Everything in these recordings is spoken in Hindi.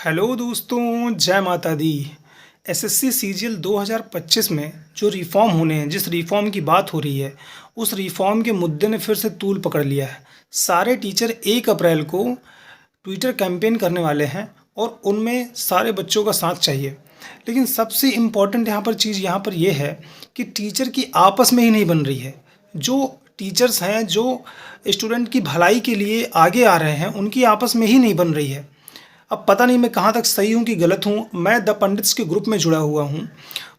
हेलो दोस्तों, जय माता दी। एसएससी सीजीएल 2025 में जो रिफ़ॉर्म होने हैं, जिस रिफ़ॉर्म की बात हो रही है, उस रिफ़ॉर्म के मुद्दे ने फिर से तूल पकड़ लिया है। सारे टीचर 1 अप्रैल को ट्विटर कैंपेन करने वाले हैं और उनमें सारे बच्चों का साथ चाहिए। लेकिन सबसे इम्पॉर्टेंट यहाँ पर चीज़ यहाँ पर ये है कि टीचर की आपस में ही नहीं बन रही है। जो टीचर्स हैं, जो स्टूडेंट की भलाई के लिए आगे आ रहे हैं, उनकी आपस में ही नहीं बन रही है। अब पता नहीं मैं कहाँ तक सही हूँ कि गलत हूँ। मैं द पंडित्स के ग्रुप में जुड़ा हुआ हूँ।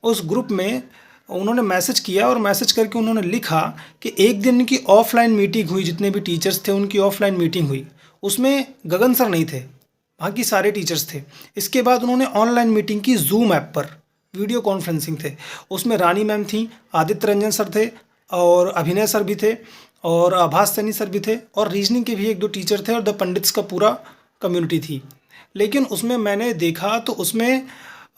उस ग्रुप में उन्होंने मैसेज किया और मैसेज करके उन्होंने लिखा कि एक दिन की ऑफलाइन मीटिंग हुई, जितने भी टीचर्स थे उनकी ऑफलाइन मीटिंग हुई। उसमें गगन सर नहीं थे, बाकी सारे टीचर्स थे। इसके बाद उन्होंने ऑनलाइन मीटिंग की जूम ऐप पर, वीडियो कॉन्फ्रेंसिंग थे। उसमें रानी मैम थी, आदित्य रंजन सर थे और अभिनय सर भी थे और आभास सैनी सर भी थे और रीजनिंग के भी 1-2 टीचर थे और द पंडित्स का पूरा कम्युनिटी थी। लेकिन उसमें मैंने देखा तो उसमें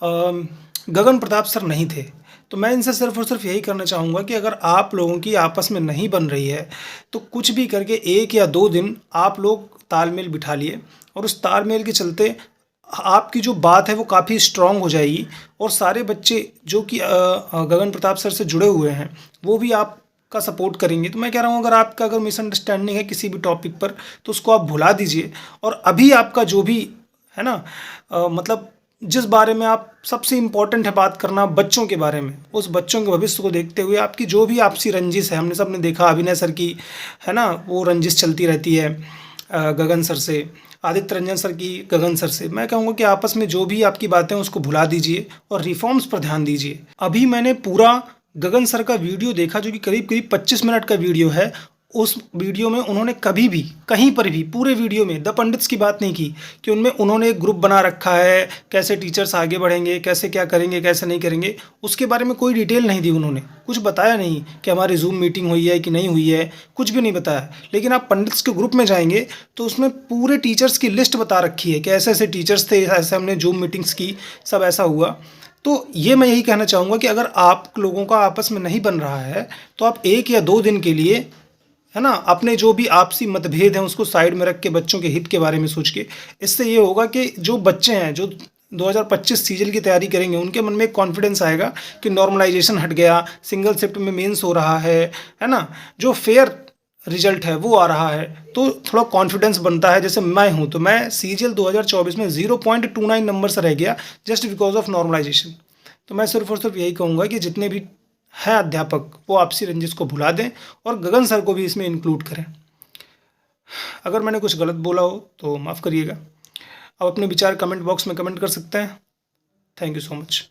गगन प्रताप सर नहीं थे। तो मैं इनसे सिर्फ़ और सिर्फ यही करना चाहूँगा कि अगर आप लोगों की आपस में नहीं बन रही है तो कुछ भी करके 1 या 2 दिन आप लोग तालमेल बिठा लिए और उस तालमेल के चलते आपकी जो बात है वो काफ़ी स्ट्रॉन्ग हो जाएगी और सारे बच्चे जो कि गगन प्रताप सर से जुड़े हुए हैं वो भी आपका सपोर्ट करेंगे। तो मैं कह रहा हूँ, अगर मिसअंडरस्टैंडिंग है किसी भी टॉपिक पर तो उसको आप भुला दीजिए और अभी आपका जो भी है ना, मतलब जिस बारे में आप सबसे इम्पोर्टेंट है बात करना बच्चों के बारे में, उस बच्चों के भविष्य को देखते हुए आपकी जो भी आपसी रंजिश है, हमने सबने देखा अभिनय सर की, है ना, वो रंजिश चलती रहती है गगन सर से, आदित्य रंजन सर की गगन सर से। मैं कहूँगा कि आपस में जो भी आपकी बातें हैं उसको भुला दीजिए और रिफॉर्म्स पर ध्यान दीजिए। अभी मैंने पूरा गगन सर का वीडियो देखा जो कि करीब करीब 25 मिनट का वीडियो है। उस वीडियो में उन्होंने कभी भी कहीं पर भी पूरे वीडियो में द पंडित्स की बात नहीं की कि उनमें उन्होंने एक ग्रुप बना रखा है, कैसे टीचर्स आगे बढ़ेंगे, कैसे क्या करेंगे, कैसे नहीं करेंगे, उसके बारे में कोई डिटेल नहीं दी। उन्होंने कुछ बताया नहीं कि हमारी जूम मीटिंग हुई है कि नहीं हुई है, कुछ भी नहीं बताया। लेकिन आप पंडित्स के ग्रुप में जाएंगे तो उसमें पूरे टीचर्स की लिस्ट बता रखी है कि ऐसे ऐसे टीचर्स थे, ऐसे हमने जूम मीटिंग्स की, सब ऐसा हुआ। तो ये मैं यही कहना चाहूँगा कि अगर आप लोगों का आपस में नहीं बन रहा है तो आप 1 या 2 दिन के लिए, है ना, अपने जो भी आपसी मतभेद हैं उसको साइड में रख के बच्चों के हित के बारे में सोच के, इससे ये होगा कि जो बच्चे हैं जो 2025 सीजन की तैयारी करेंगे उनके मन में एक कॉन्फिडेंस आएगा कि नॉर्मलाइजेशन हट गया, सिंगल शिफ्ट में मेंस हो रहा है ना, जो फेयर रिजल्ट है वो आ रहा है, तो थोड़ा कॉन्फिडेंस बनता है। जैसे मैं हूँ तो मैं सीजीएल 2024 में 0.29 नंबर से रह गया जस्ट बिकॉज ऑफ नॉर्मलाइजेशन। तो मैं सिर्फ और सिर्फ यही कहूँगा कि जितने भी हैं अध्यापक वो आपसी रंजिश को भुला दें और गगन सर को भी इसमें इंक्लूड करें। अगर मैंने कुछ गलत बोला हो तो माफ़ करिएगा। आप अपने विचार कमेंट बॉक्स में कमेंट कर सकते हैं। Thank you so much.